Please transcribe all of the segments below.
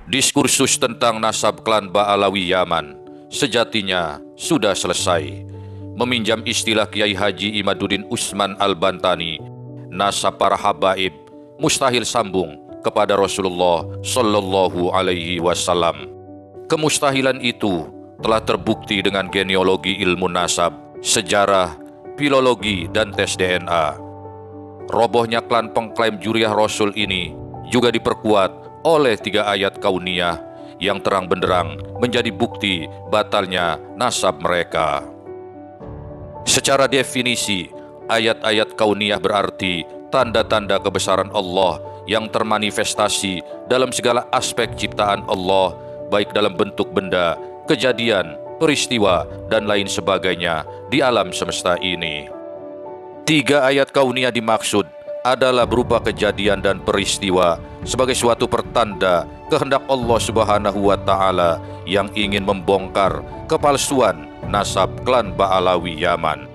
Diskursus tentang nasab klan Ba'alawi Yaman sejatinya sudah selesai. Meminjam istilah Kiai Haji Imaduddin Utsman Al-Bantani, nasab para habaib mustahil sambung kepada Rasulullah Sallallahu Alaihi Wasallam. Kemustahilan itu telah terbukti dengan genealogi ilmu nasab, sejarah, filologi, dan tes DNA. Robohnya klan pengklaim juriah Rasul ini juga diperkuat oleh 3 ayat kauniyah yang terang benderang menjadi bukti batalnya nasab mereka. Secara definisi, ayat-ayat kauniyah berarti tanda-tanda kebesaran Allah yang termanifestasi dalam segala aspek ciptaan Allah, baik dalam bentuk benda, kejadian, peristiwa, dan lain sebagainya di alam semesta ini. 3 ayat kauniyah dimaksud adalah berupa kejadian dan peristiwa sebagai suatu pertanda kehendak Allah Subhanahu wa Ta'ala yang ingin membongkar kepalsuan nasab klan Ba'alawi Yaman.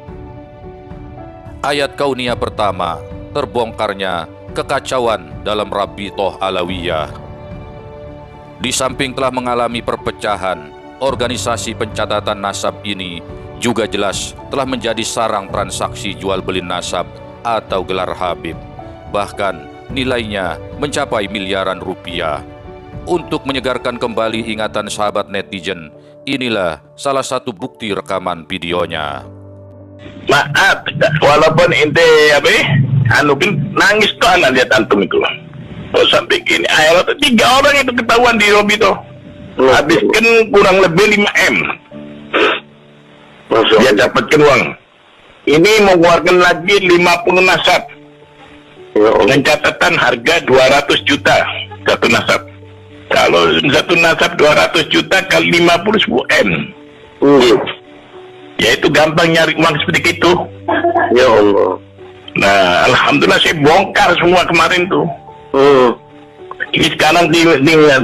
Ayat kauniyah pertama, terbongkarnya kekacauan dalam Rabithah Alawiyah. Di samping telah mengalami perpecahan, organisasi pencatatan nasab ini juga jelas telah menjadi sarang transaksi jual beli nasab atau gelar Habib. Bahkan nilainya mencapai miliaran rupiah. Untuk menyegarkan kembali ingatan sahabat netizen, inilah salah satu bukti rekaman videonya. Maaf, walaupun ente nangis tuh anak lihat antum itu. Oh, sampai gini, akhirnya 3 orang itu ketahuan di lobby tuh. Habiskan kurang lebih 5M. Dia dapatkan uang. Ini mengeluarkan lagi 50 nasab. Dengan catatan harga 200 juta satu nasab. Kalau satu nasab 200 juta kali 50 10M. Ya itu gampang nyari uang seperti itu. Ya Allah. Nah, alhamdulillah saya bongkar semua kemarin tuh. Ini sekarang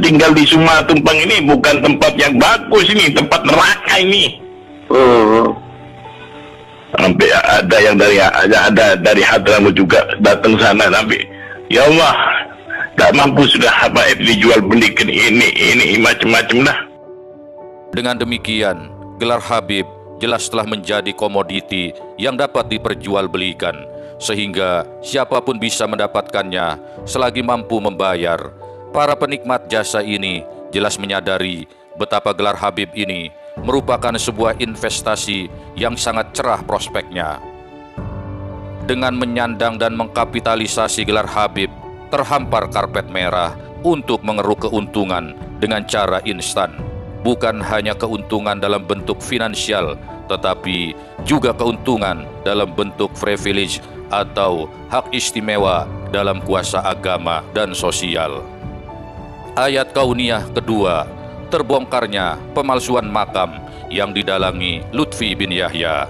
tinggal di Suma Tumpang ini bukan tempat yang bagus, ini tempat neraka ini. Sampai ada yang dari Hadramaut juga datang sana, tapi ya Allah, tak mampu sudah habaib dijual belikan ini macam-macam lah. Dengan demikian, gelar Habib jelas telah menjadi komoditi yang dapat diperjualbelikan, sehingga siapapun bisa mendapatkannya selagi mampu membayar. Para penikmat jasa ini jelas menyadari betapa gelar Habib ini merupakan sebuah investasi yang sangat cerah prospeknya. Dengan menyandang dan mengkapitalisasi gelar Habib, terhampar karpet merah untuk mengeruk keuntungan dengan cara instan. Bukan hanya keuntungan dalam bentuk finansial, tetapi juga keuntungan dalam bentuk privilege atau hak istimewa dalam kuasa agama dan sosial. Ayat kauniyah kedua, terbongkarnya pemalsuan makam yang didalangi Lutfi bin Yahya.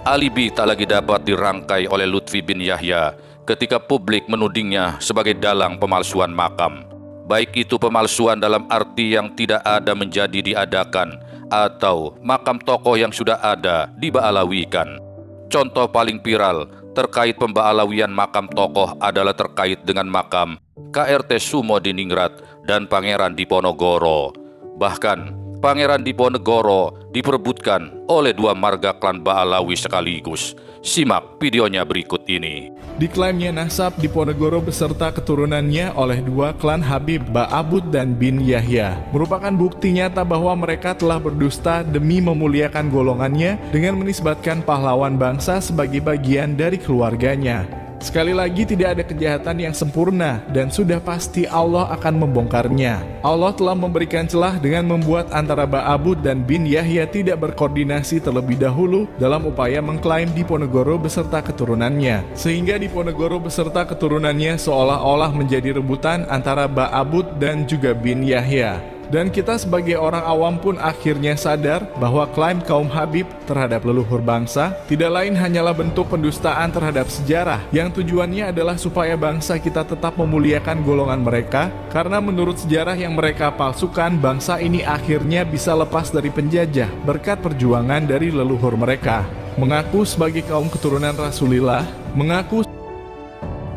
Alibi tak lagi dapat dirangkai oleh Lutfi bin Yahya ketika publik menudingnya sebagai dalang pemalsuan makam. Baik itu pemalsuan dalam arti yang tidak ada menjadi diadakan, atau makam tokoh yang sudah ada diba'alawikan. Contoh paling viral terkait pemba'alawian makam tokoh adalah terkait dengan makam KRT Sumo di Ningrat dan Pangeran Diponegoro. Bahkan Pangeran Diponegoro diperebutkan oleh 2 marga klan Ba'alawi sekaligus. Simak videonya berikut ini. Diklaimnya nasab Diponegoro beserta keturunannya oleh 2 klan Habib, Ba'abud dan bin Yahya merupakan bukti nyata bahwa mereka telah berdusta demi memuliakan golongannya dengan menisbatkan pahlawan bangsa sebagai bagian dari keluarganya. Sekali lagi, tidak ada kejahatan yang sempurna dan sudah pasti Allah akan membongkarnya. Allah telah memberikan celah dengan membuat antara Ba'abud dan bin Yahya tidak berkoordinasi terlebih dahulu dalam upaya mengklaim Diponegoro beserta keturunannya, sehingga Diponegoro beserta keturunannya seolah-olah menjadi rebutan antara Ba'abud dan juga bin Yahya. Dan kita sebagai orang awam pun akhirnya sadar bahwa klaim kaum Habib terhadap leluhur bangsa tidak lain hanyalah bentuk pendustaan terhadap sejarah yang tujuannya adalah supaya bangsa kita tetap memuliakan golongan mereka, karena menurut sejarah yang mereka palsukan, bangsa ini akhirnya bisa lepas dari penjajah berkat perjuangan dari leluhur mereka. Mengaku sebagai kaum keturunan Rasulullah, mengaku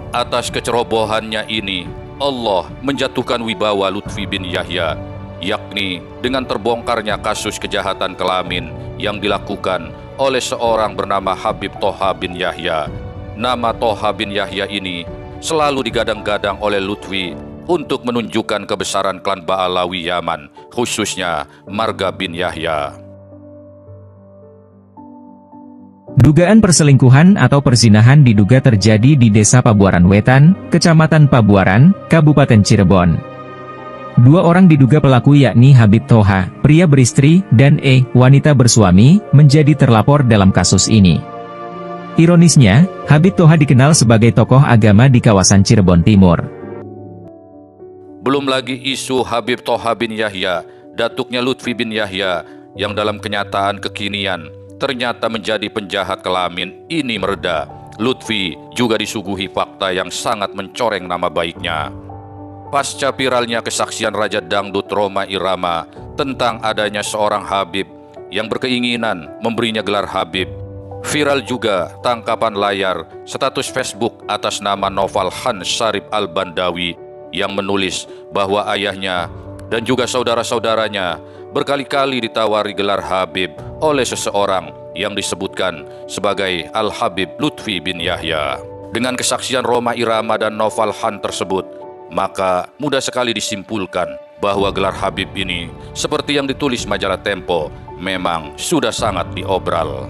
atas kecerobohannya ini, Allah menjatuhkan wibawa Lutfi bin Yahya, yakni dengan terbongkarnya kasus kejahatan kelamin yang dilakukan oleh seorang bernama Habib Toha bin Yahya. Nama Toha bin Yahya ini selalu digadang-gadang oleh Lutfi untuk menunjukkan kebesaran klan Ba'alawi Yaman, khususnya marga bin Yahya. Dugaan perselingkuhan atau perzinahan diduga terjadi di Desa Pabuaran Wetan, Kecamatan Pabuaran, Kabupaten Cirebon. Dua orang diduga pelaku yakni Habib Toha, pria beristri, dan wanita bersuami, menjadi terlapor dalam kasus ini. Ironisnya, Habib Toha dikenal sebagai tokoh agama di kawasan Cirebon Timur. Belum lagi isu Habib Toha bin Yahya, datuknya Lutfi bin Yahya, yang dalam kenyataan kekinian ternyata menjadi penjahat kelamin ini mereda. Lutfi juga disuguhi fakta yang sangat mencoreng nama baiknya. Pasca viralnya kesaksian Raja Dangdut Rhoma Irama tentang adanya seorang Habib yang berkeinginan memberinya gelar Habib, viral juga tangkapan layar status Facebook atas nama Noval Khan Syarif Al-Bandawi yang menulis bahwa ayahnya dan juga saudara-saudaranya berkali-kali ditawari gelar Habib oleh seseorang yang disebutkan sebagai Al-Habib Lutfi bin Yahya. Dengan kesaksian Rhoma Irama dan Noval Khan tersebut, maka mudah sekali disimpulkan bahwa gelar Habib ini, seperti yang ditulis majalah Tempo, memang sudah sangat diobral.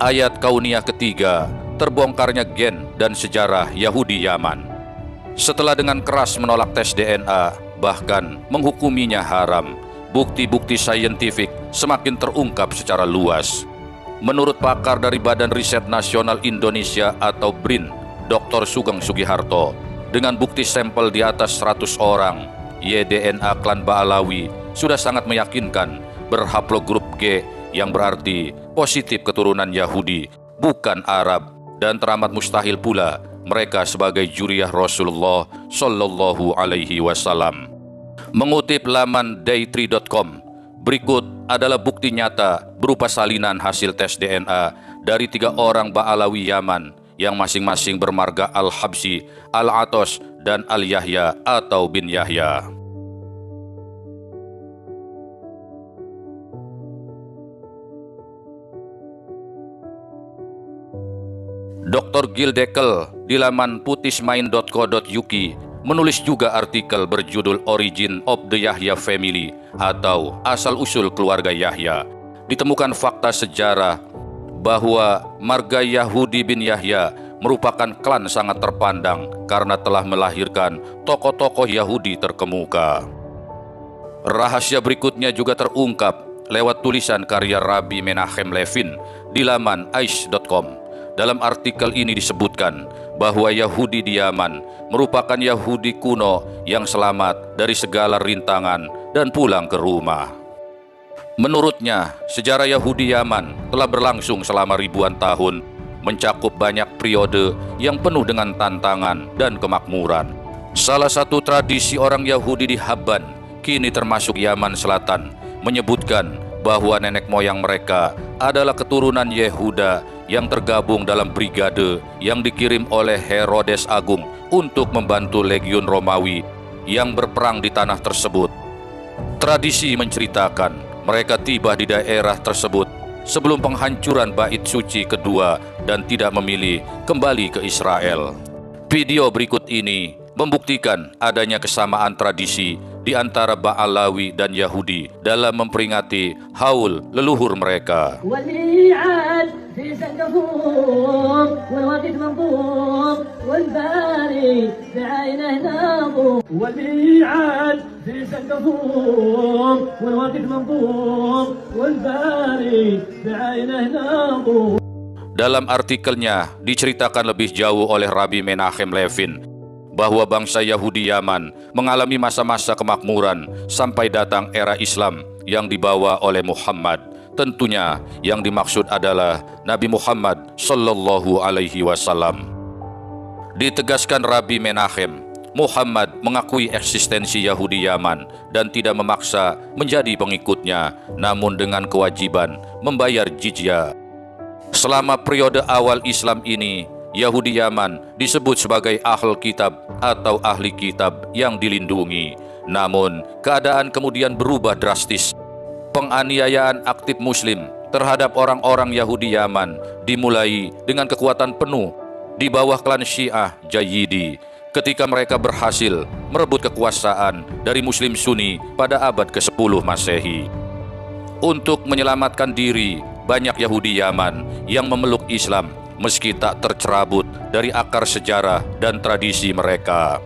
Ayat kauniyah ketiga, terbongkarnya gen dan sejarah Yahudi Yaman. Setelah dengan keras menolak tes DNA, bahkan menghukuminya haram, bukti-bukti saintifik semakin terungkap secara luas. Menurut pakar dari Badan Riset Nasional Indonesia atau BRIN, Dr. Sugeng Sugiharto, dengan bukti sampel di atas 100 orang, YDNA klan Ba'alawi sudah sangat meyakinkan berhaplogrup G, yang berarti positif keturunan Yahudi, bukan Arab, dan teramat mustahil pula mereka sebagai juriyah Rasulullah Shallallahu Alaihi Wasallam. Mengutip laman day3.com, berikut adalah bukti nyata berupa salinan hasil tes DNA dari 3 orang Ba'alawi Yaman yang masing-masing bermarga Al-Habsyi, Al-Atos, dan Al-Yahya atau bin Yahya. Dr. Gil Dekel di laman putismain.co.uk menulis juga artikel berjudul Origin of the Yahya Family atau asal-usul keluarga Yahya. Ditemukan fakta sejarah bahwa marga Yahudi bin Yahya merupakan klan sangat terpandang karena telah melahirkan tokoh-tokoh Yahudi terkemuka. Rahasia berikutnya juga terungkap lewat tulisan karya Rabbi Menachem Levin di laman aish.com. Dalam artikel ini disebutkan bahwa Yahudi di Yaman merupakan Yahudi kuno yang selamat dari segala rintangan dan pulang ke rumah. Menurutnya, sejarah Yahudi Yaman telah berlangsung selama ribuan tahun, mencakup banyak periode yang penuh dengan tantangan dan kemakmuran. Salah satu tradisi orang Yahudi di Habban, kini termasuk Yaman Selatan, menyebutkan bahwa nenek moyang mereka adalah keturunan Yehuda yang tergabung dalam brigade yang dikirim oleh Herodes Agung untuk membantu legiun Romawi yang berperang di tanah tersebut. Tradisi menceritakan mereka tiba di daerah tersebut sebelum penghancuran Bait Suci kedua dan tidak memilih kembali ke Israel. Video berikut ini membuktikan adanya kesamaan tradisi di antara Ba'alawi dan Yahudi dalam memperingati haul leluhur mereka. Dalam artikelnya diceritakan lebih jauh oleh Rabbi Menachem Levin bahwa bangsa Yahudi Yaman mengalami masa-masa kemakmuran sampai datang era Islam yang dibawa oleh Muhammad. Tentunya yang dimaksud adalah Nabi Muhammad Sallallahu Alaihi Wasallam. Ditegaskan Rabbi Menachem, Muhammad mengakui eksistensi Yahudi Yaman dan tidak memaksa menjadi pengikutnya, namun dengan kewajiban membayar jizyah. Selama periode awal Islam ini, Yahudi Yaman disebut sebagai Ahl Kitab atau ahli kitab yang dilindungi. Namun, keadaan kemudian berubah drastis. Penganiayaan aktif Muslim terhadap orang-orang Yahudi Yaman dimulai dengan kekuatan penuh di bawah klan Syiah Jayyidi ketika mereka berhasil merebut kekuasaan dari Muslim Sunni pada abad ke-10 Masehi. Untuk menyelamatkan diri, banyak Yahudi Yaman yang memeluk Islam meski tak tercerabut dari akar sejarah dan tradisi mereka.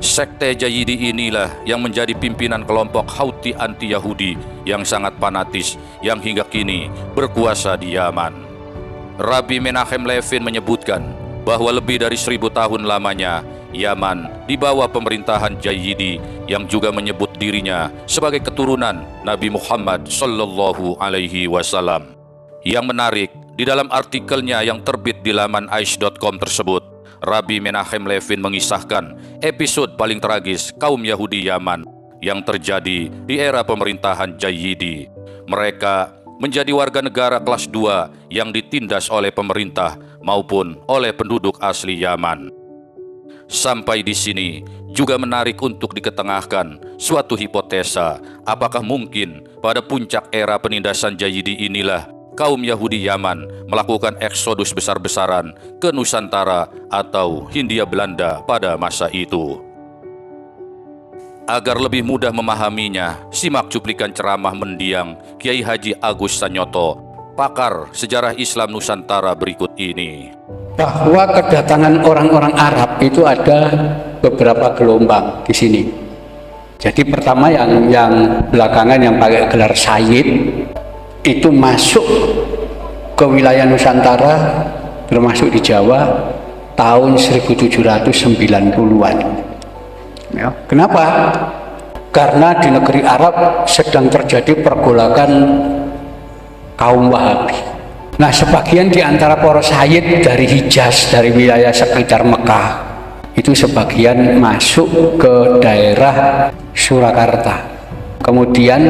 Sekte Jayyidi inilah yang menjadi pimpinan kelompok Houthi anti-Yahudi yang sangat fanatis yang hingga kini berkuasa di Yaman. Rabbi Menachem Levin menyebutkan bahwa lebih dari 1000 tahun lamanya Yaman di bawah pemerintahan Jayyidi yang juga menyebut dirinya sebagai keturunan Nabi Muhammad Sallallahu Alaihi Wasallam. Yang menarik, di dalam artikelnya yang terbit di laman aish.com tersebut, Rabbi Menachem Levin mengisahkan episode paling tragis kaum Yahudi Yaman yang terjadi di era pemerintahan Jayyidi. Mereka menjadi warga negara kelas 2 yang ditindas oleh pemerintah maupun oleh penduduk asli Yaman. Sampai di sini juga menarik untuk diketengahkan suatu hipotesa, apakah mungkin pada puncak era penindasan Jayyidi inilah kaum Yahudi Yaman melakukan eksodus besar-besaran ke Nusantara atau Hindia Belanda pada masa itu. Agar lebih mudah memahaminya, simak cuplikan ceramah mendiang Kiai Haji Agus Sanyoto, pakar sejarah Islam Nusantara berikut ini. Bahwa kedatangan orang-orang Arab itu ada beberapa gelombang di sini. Jadi pertama yang belakangan yang pakai gelar Sayyid itu masuk ke wilayah Nusantara termasuk di Jawa tahun 1790-an. Ya, kenapa? Karena di negeri Arab sedang terjadi pergolakan kaum Wahabi. Nah, sebagian di antara para sayyid dari Hijaz, dari wilayah sekitar Mekah, itu sebagian masuk ke daerah Surakarta. Kemudian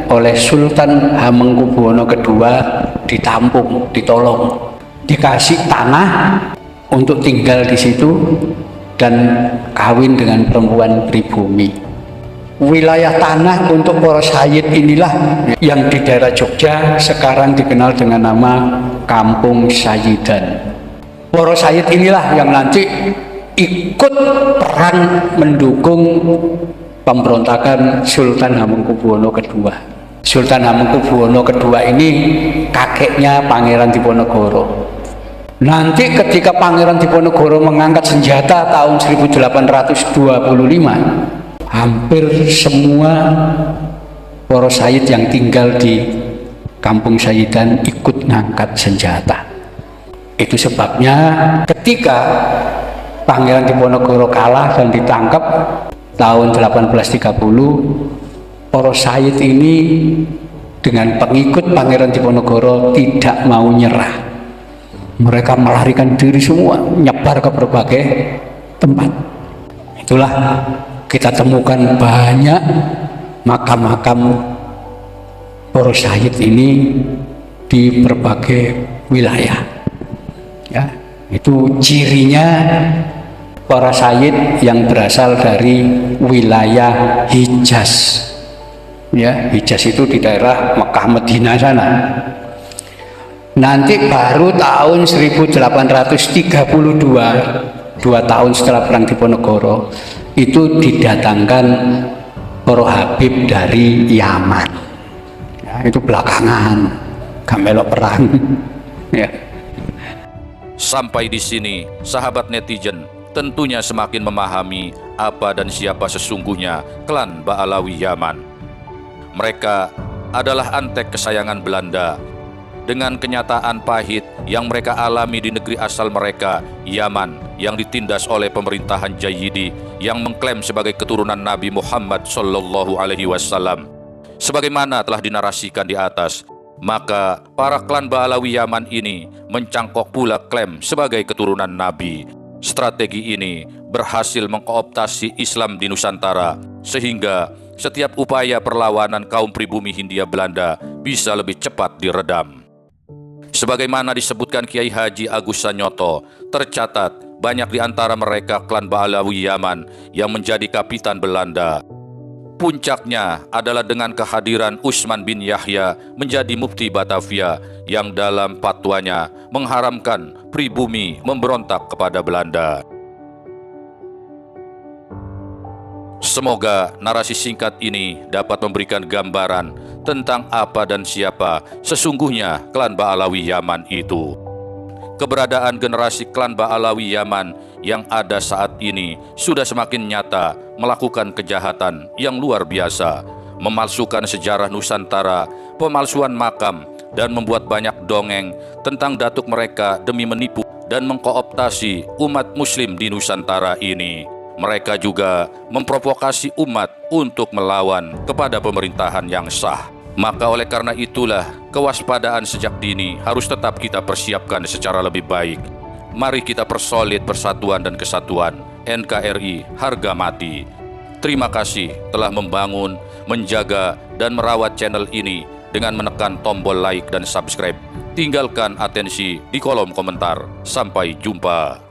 oleh Sultan Hamengkubuwono II ditampung, ditolong, dikasih tanah untuk tinggal di situ dan kawin dengan perempuan pribumi. Wilayah tanah untuk para sayyid inilah yang di daerah Jogja sekarang dikenal dengan nama Kampung Sayyidan. Para sayyid inilah yang nanti ikut perang mendukung pemberontakan Sultan Hamengkubuwono II. Sultan Hamengkubuwono II ini kakeknya Pangeran Diponegoro. Nanti ketika Pangeran Diponegoro mengangkat senjata tahun 1825, hampir semua para sayyid yang tinggal di Kampung Sayyidan ikut ngangkat senjata. Itu sebabnya ketika Pangeran Diponegoro kalah dan ditangkap tahun 1830, para sayyid ini dengan pengikut Pangeran Diponegoro tidak mau nyerah. Mereka melarikan diri semua, nyebar ke berbagai tempat. Itulah kita temukan banyak makam-makam para sayyid ini di berbagai wilayah. Ya, itu cirinya para sayyid yang berasal dari wilayah Hijaz. Ya, Hijaz itu di daerah Mekah Medina sana. Nanti baru tahun 1832, 2 tahun setelah perang Diponegoro, itu didatangkan para Habib dari Yaman. Ya, itu belakangan, gak melok perang. Ya. Sampai di sini, sahabat netizen tentunya semakin memahami apa dan siapa sesungguhnya klan Ba'alawi Yaman. Mereka adalah antek kesayangan Belanda. Dengan kenyataan pahit yang mereka alami di negeri asal mereka, Yaman, yang ditindas oleh pemerintahan Jayyidi yang mengklaim sebagai keturunan Nabi Muhammad Sallallahu Alaihi Wasallam. Sebagaimana telah dinarasikan di atas, maka para klan Ba'alawi Yaman ini mencangkok pula klaim sebagai keturunan Nabi. Strategi ini berhasil mengkooptasi Islam di Nusantara, sehingga setiap upaya perlawanan kaum pribumi Hindia Belanda bisa lebih cepat diredam. Sebagaimana disebutkan Kiai Haji Agus Sanyoto, tercatat banyak di antara mereka klan Ba'alawi Yaman yang menjadi kapitan Belanda. Puncaknya adalah dengan kehadiran Utsman bin Yahya menjadi mufti Batavia yang dalam fatwanya mengharamkan pribumi memberontak kepada Belanda. Semoga narasi singkat ini dapat memberikan gambaran tentang apa dan siapa sesungguhnya klan Ba'alawi Yaman itu. Keberadaan generasi klan Ba'alawi Yaman yang ada saat ini sudah semakin nyata melakukan kejahatan yang luar biasa, memalsukan sejarah Nusantara, pemalsuan makam, dan membuat banyak dongeng tentang datuk mereka demi menipu dan mengkooptasi umat muslim di Nusantara ini. Mereka juga memprovokasi umat untuk melawan kepada pemerintahan yang sah. Maka oleh karena itulah, kewaspadaan sejak dini harus tetap kita persiapkan secara lebih baik. Mari kita persolid persatuan dan kesatuan. NKRI harga mati. Terima kasih telah membangun, menjaga, dan merawat channel ini dengan menekan tombol like dan subscribe. Tinggalkan atensi di kolom komentar. Sampai jumpa.